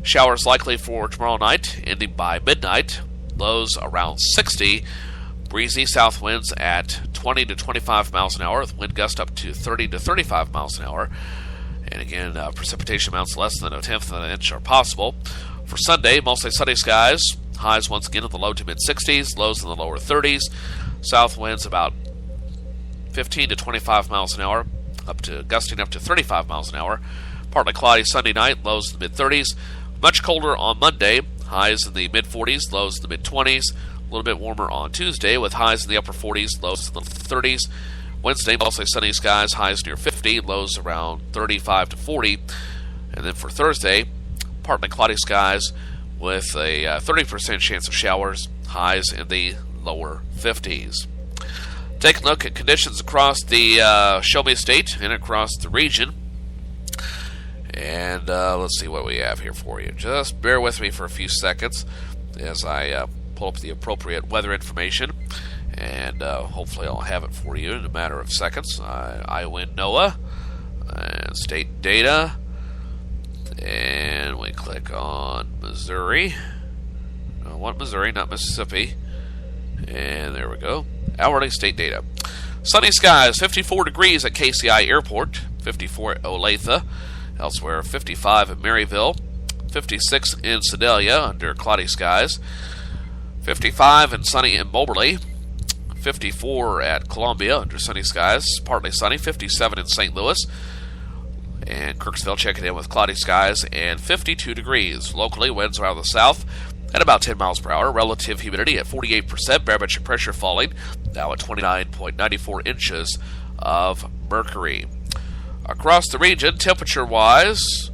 Showers likely for tomorrow night, ending by midnight. Lows around 60. Breezy south winds at 20 to 25 miles an hour, with wind gust up to 30 to 35 miles an hour. And again, precipitation amounts less than a tenth of an inch are possible. For Sunday, mostly sunny skies. Highs once again in the low to mid-60s, lows in the lower 30s. South winds about 15 to 25 miles an hour, gusting up to 35 miles an hour. Partly cloudy Sunday night, lows in the mid-30s. Much colder on Monday, highs in the mid-40s, lows in the mid-20s. A little bit warmer on Tuesday, with highs in the upper 40s, lows in the 30s. Wednesday, mostly sunny skies, highs near 50, lows around 35 to 40. And then for Thursday, partly cloudy skies with a 30% chance of showers, highs in the lower 50s. Take a look at conditions across the Show Me State and across the region. And let's see what we have here for you. Just bear with me for a few seconds as I pull up the appropriate weather information. And hopefully I'll have it for you in a matter of seconds. I win NOAA and state data. And we click on Missouri. I want Missouri, not Mississippi. And there we go. Hourly state data. Sunny skies, 54 degrees at KCI Airport, 54 at Olathe. Elsewhere, 55 at Maryville, 56 in Sedalia under cloudy skies, 55 and sunny in Moberly, 54 at Columbia under sunny skies, partly sunny, 57 in St. Louis, and Kirksville checking in with cloudy skies, and 52 degrees. Locally, winds around the south at about 10 miles per hour, relative humidity at 48%, barometric pressure falling, now at 29.94 inches of mercury. Across the region, temperature-wise,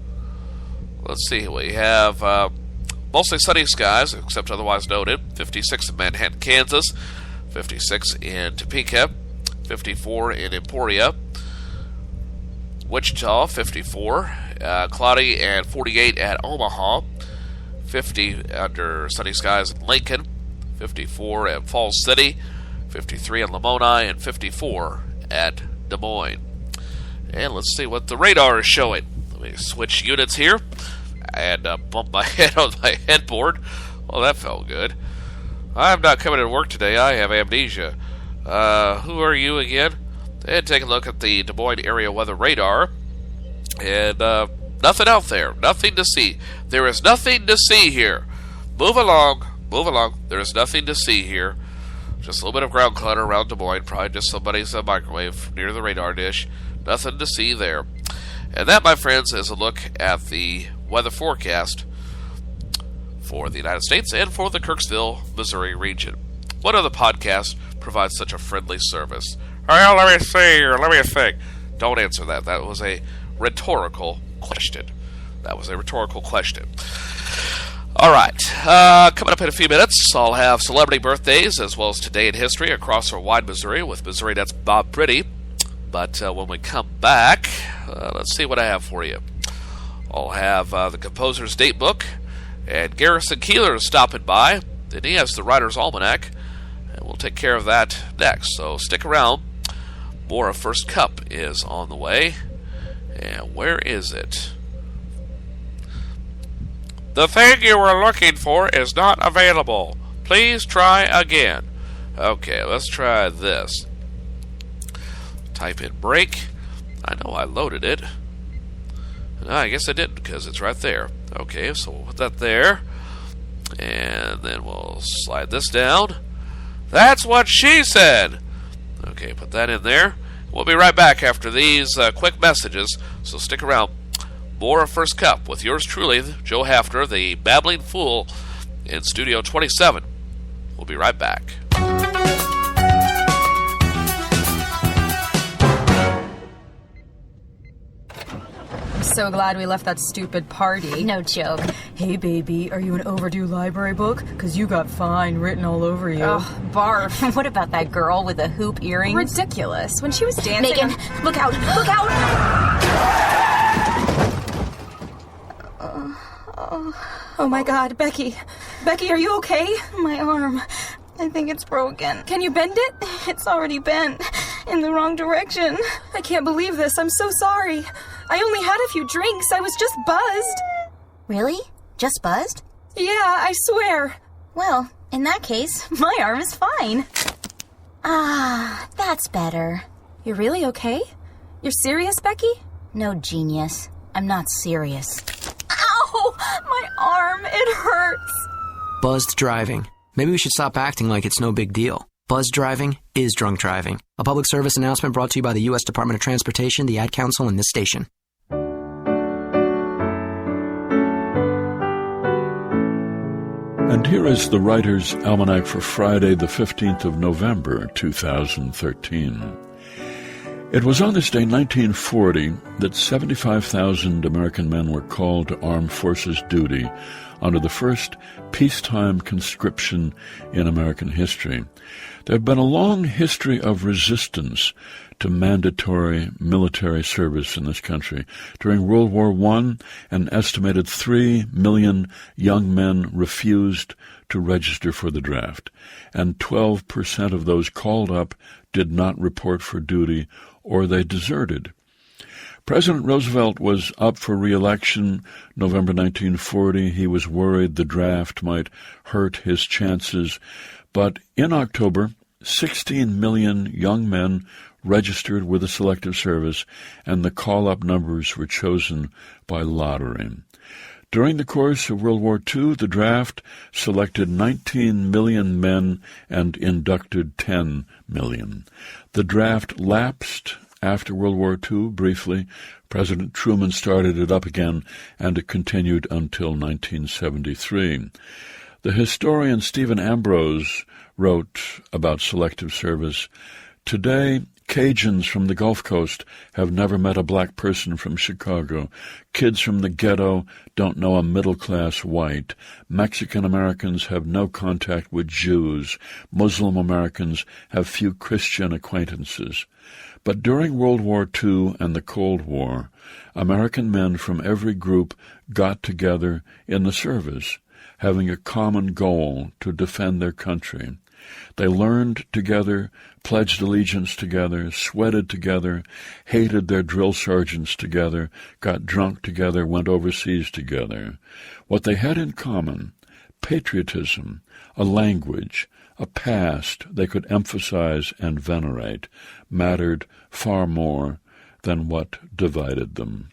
let's see, we have mostly sunny skies, except otherwise noted. 56 in Manhattan, Kansas, 56 in Topeka, 54 in Emporia, Wichita, 54, cloudy, and 48 at Omaha, 50 under sunny skies in Lincoln, 54 at Falls City, 53 in Lamoni, and 54 at Des Moines. And let's see what the radar is showing. Let me switch units here and bump my head on my headboard. Well, that felt good. I'm not coming to work today. I have amnesia. Who are you again? And take a look at the Des Moines area weather radar. And nothing out there. Nothing to see. There is nothing to see here. Move along. Move along. There is nothing to see here. Just a little bit of ground clutter around Des Moines. Probably just somebody's microwave near the radar dish. Nothing to see there. And that, my friends, is a look at the weather forecast for the United States and for the Kirksville, Missouri region. What other podcast provides such a friendly service? Well, let me see or let me think. Don't answer that. That was a rhetorical question. That was a rhetorical question. All right. Coming up in a few minutes, I'll have celebrity birthdays as well as Today in History across our wide Missouri with Missouri Net's Bob Pretty. But when we come back, let's see what I have for you. I'll have the composer's date book, and Garrison Keeler is stopping by, and he has the Writer's Almanac, and we'll take care of that next. So stick around. More of First Cup is on the way. And where is it? The thing you were looking for is not available. Please try again. Okay, let's try this. Type in break. I know I loaded it. No, I guess I didn't because it's right there. Okay, so we'll put that there. And then we'll slide this down. That's what she said. Okay, put that in there. We'll be right back after these quick messages, so stick around. More of First Cup with yours truly, Joe Haffner, the Babbling Fool, in Studio 27. We'll be right back. So glad we left that stupid party. No joke. Hey, baby, are you an overdue library book? Because you got fine written all over you. Oh, barf. What about that girl with the hoop earrings? Ridiculous. When she was dancing... Megan, look out! Look out! Oh, my God, Becky. Becky, are you okay? My arm. I think it's broken. Can you bend it? It's already bent. In the wrong direction. I can't believe this. I'm so sorry. I only had a few drinks. I was just buzzed. Really? Just buzzed? Yeah, I swear. Well, in that case, my arm is fine. Ah, that's better. You're really okay? You're serious, Becky? No, genius. I'm not serious. Ow! My arm, it hurts. Buzzed driving. Maybe we should stop acting like it's no big deal. Buzzed driving is drunk driving. A public service announcement brought to you by the U.S. Department of Transportation, the Ad Council, and this station. And here is the Writer's Almanac for Friday, the 15th of November, 2013. It was on this day, 1940, that 75,000 American men were called to armed forces duty under the first peacetime conscription in American history. There had been a long history of resistance to mandatory military service in this country. During World War I, an estimated 3 million young men refused to register for the draft, and 12% of those called up did not report for duty, or they deserted. President Roosevelt was up for re-election November 1940. He was worried the draft might hurt his chances, but in October, 16 million young men registered with the Selective Service, and the call-up numbers were chosen by lottery. During the course of World War II, the draft selected 19 million men and inducted 10 million. The draft lapsed after World War II, briefly. President Truman started it up again, and it continued until 1973. The historian Stephen Ambrose wrote about selective service, "Today, Cajuns from the Gulf Coast have never met a black person from Chicago. Kids from the ghetto don't know a middle-class white. Mexican Americans have no contact with Jews. Muslim Americans have few Christian acquaintances. But during World War II and the Cold War, American men from every group got together in the service, having a common goal to defend their country. They learned together, pledged allegiance together, sweated together, hated their drill sergeants together, got drunk together, went overseas together. What they had in common, patriotism, a language, a past they could emphasize and venerate, mattered far more than what divided them."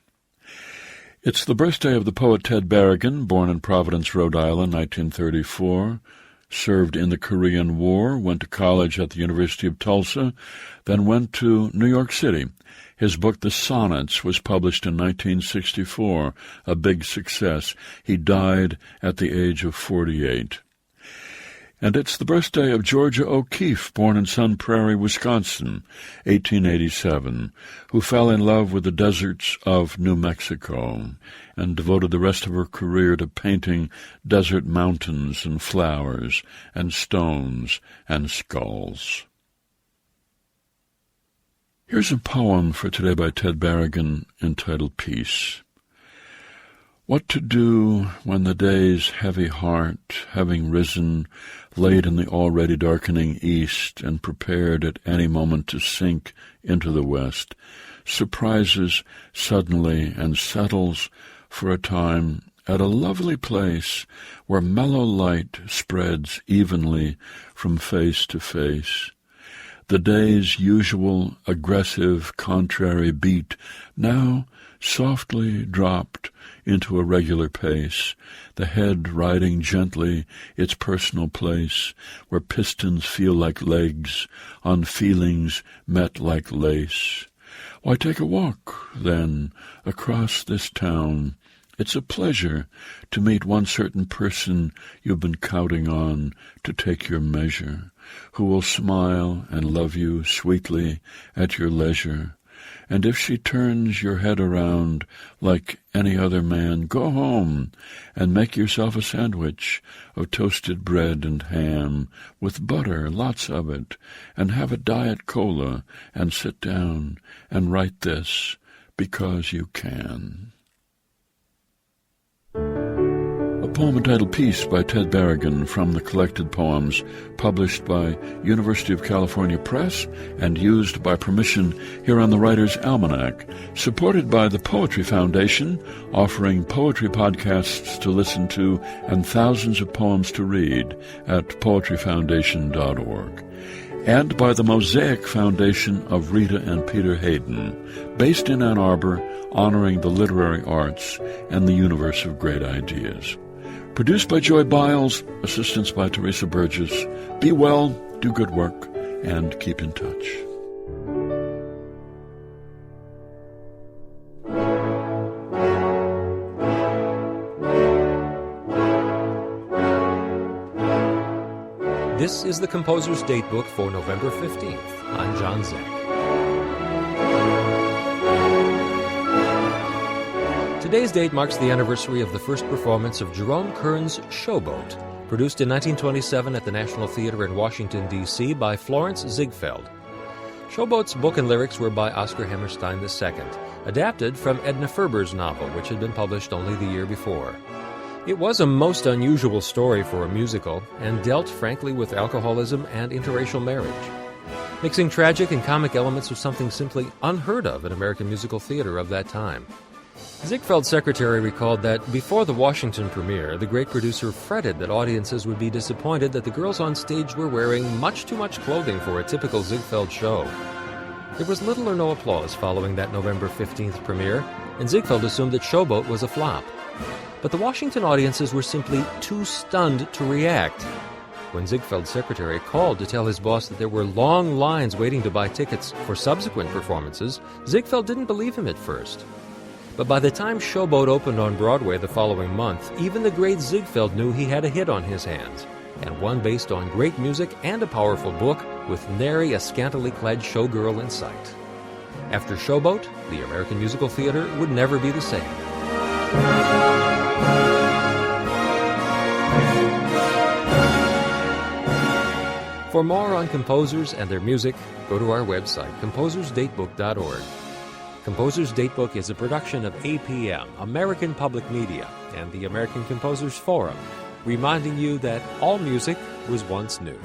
It's the birthday of the poet Ted Berrigan, born in Providence, Rhode Island, 1934, served in the Korean War, went to college at the University of Tulsa, then went to New York City. His book, The Sonnets, was published in 1964, a big success. He died at the age of 48. And it's the birthday of Georgia O'Keeffe, born in Sun Prairie, Wisconsin, 1887, who fell in love with the deserts of New Mexico and devoted the rest of her career to painting desert mountains and flowers and stones and skulls. Here's a poem for today by Ted Berrigan entitled Peace. What to do when the day's heavy heart, having risen, laid in the already darkening east and prepared at any moment to sink into the west, surprises suddenly and settles for a time at a lovely place where mellow light spreads evenly from face to face. The day's usual aggressive contrary beat now softly dropped into a regular pace, the head riding gently its personal place, where pistons feel like legs, on feelings met like lace. Why take a walk, then, across this town? It's a pleasure to meet one certain person you've been counting on to take your measure, who will smile and love you sweetly at your leisure. And if she turns your head around like any other man, go home and make yourself a sandwich of toasted bread and ham, with butter, lots of it, and have a diet cola, and sit down and write this because you can. A poem entitled Peace by Ted Berrigan from the collected poems published by University of California Press and used by permission here on the Writer's Almanac, supported by the Poetry Foundation, offering poetry podcasts to listen to and thousands of poems to read at poetryfoundation.org. And by the Mosaic Foundation of Rita and Peter Hayden, based in Ann Arbor, honoring the literary arts and the universe of great ideas. Produced by Joy Biles, assistance by Teresa Burgess. Be well, do good work, and keep in touch. This is the Composer's Datebook for November 15th. I'm John Zeck. Today's date marks the anniversary of the first performance of Jerome Kern's Showboat, produced in 1927 at the National Theater in Washington, D.C. by Florence Ziegfeld. Showboat's book and lyrics were by Oscar Hammerstein II, adapted from Edna Ferber's novel, which had been published only the year before. It was a most unusual story for a musical and dealt frankly with alcoholism and interracial marriage. Mixing tragic and comic elements was something simply unheard of in American musical theater of that time. Ziegfeld's secretary recalled that before the Washington premiere, the great producer fretted that audiences would be disappointed that the girls on stage were wearing much too much clothing for a typical Ziegfeld show. There was little or no applause following that November 15th premiere, and Ziegfeld assumed that Showboat was a flop. But the Washington audiences were simply too stunned to react. When Ziegfeld's secretary called to tell his boss that there were long lines waiting to buy tickets for subsequent performances, Ziegfeld didn't believe him at first. But by the time Showboat opened on Broadway the following month, even the great Ziegfeld knew he had a hit on his hands, and one based on great music and a powerful book with nary a scantily clad showgirl in sight. After Showboat, the American musical theater would never be the same. For more on composers and their music, go to our website, composersdatebook.org. Composer's Datebook is a production of APM, American Public Media, and the American Composers Forum, reminding you that all music was once new.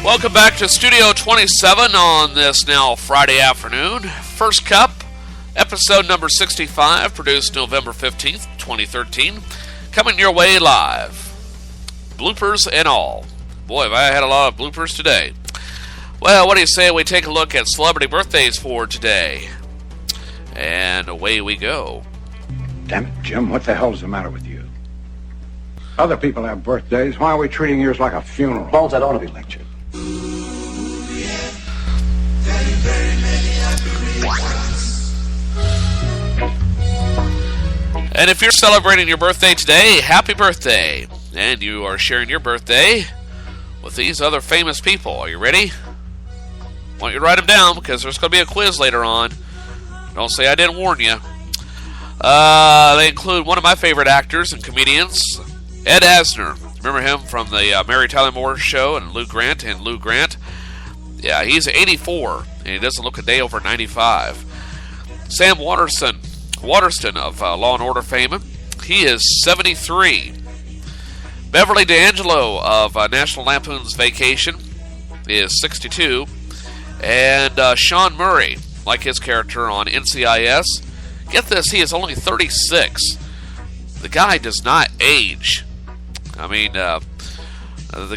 Welcome back to Studio 27 on this now Friday afternoon. First Cup, episode number 65, produced November 15th, 2013. Coming your way live. Bloopers and all. Boy, have I had a lot of bloopers today. Well, what do you say we take a look at celebrity birthdays for today? And away we go. Damn it, Jim, what the hell's the matter with you? Other people have birthdays. Why are we treating yours like a funeral? Bones, I don't want to be lectured. And if you're celebrating your birthday today, happy birthday. And you are sharing your birthday with these other famous people. Are you ready? I want you to write them down because there's going to be a quiz later on. Don't say I didn't warn you. They include one of my favorite actors and comedians, Ed Asner. Remember him from the Mary Tyler Moore Show and Lou Grant. Yeah, he's 84, and he doesn't look a day over 95. Sam Waterston of Law and Order fame. He is 73. Beverly D'Angelo of National Lampoon's Vacation is 62. And Sean Murray, like his character on NCIS, get this, he is only 36. The guy does not age. I mean, the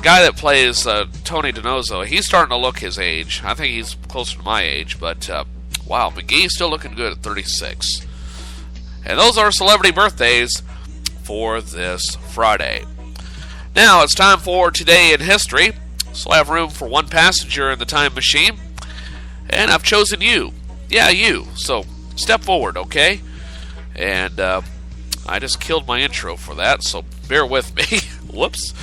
guy that plays Tony DiNozzo, he's starting to look his age. I think he's closer to my age, but wow, McGee's still looking good at 36. And those are celebrity birthdays for this Friday. Now, it's time for Today in History. So I have room for one passenger in the time machine, and I've chosen you. Yeah, you. So step forward, okay? And I just killed my intro for that, so bear with me. Whoops.